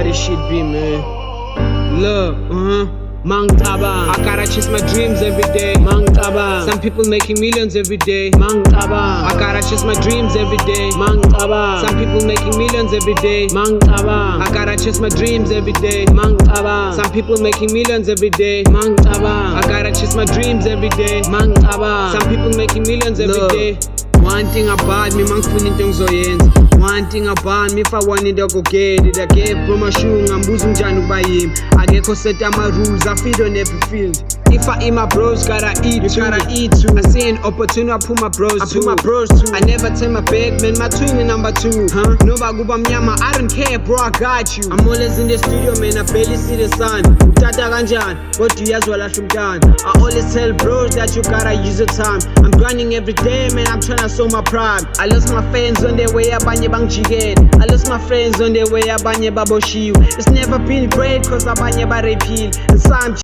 this shit be, man. Look, mangicabanga. I gotta chase my dreams every day. Mangicabanga. Some people making millions every day. Mangicabanga. I gotta chase my dreams every day. Mangicabanga. Some people making millions every day. Mangicabanga. I gotta chase my dreams every day. Mangicabanga. Some people making millions every day. Mangicabanga. I gotta chase my dreams every day. Mangicabanga. Some people making millions every day. One thing about me, mangifuna into engizoyenza. One thing about me, if I want it, I'll go get it. I gave from my shoe, ngambuza unjani ukuba yimi. Akekho set my rules, I feed on every field. If I eat my bros, gotta eat too. I see an opportunity, I put my bros too. I never turn my back, man, my twin is number 2. Noba kuba mnyama, I don't care, bro, I got you. I'm always in the studio, man, I barely see the sun. Utata kanjani, but uyazwa lahla umntana. I always tell bros that you gotta use your time. I'm grinding every day, man, I'm trying to show my pride. I lost my friends on their way, abanye bangijikela. I lost my friends on their way, abanye baboshiwe. It's never been great, cause abanye barepile. And some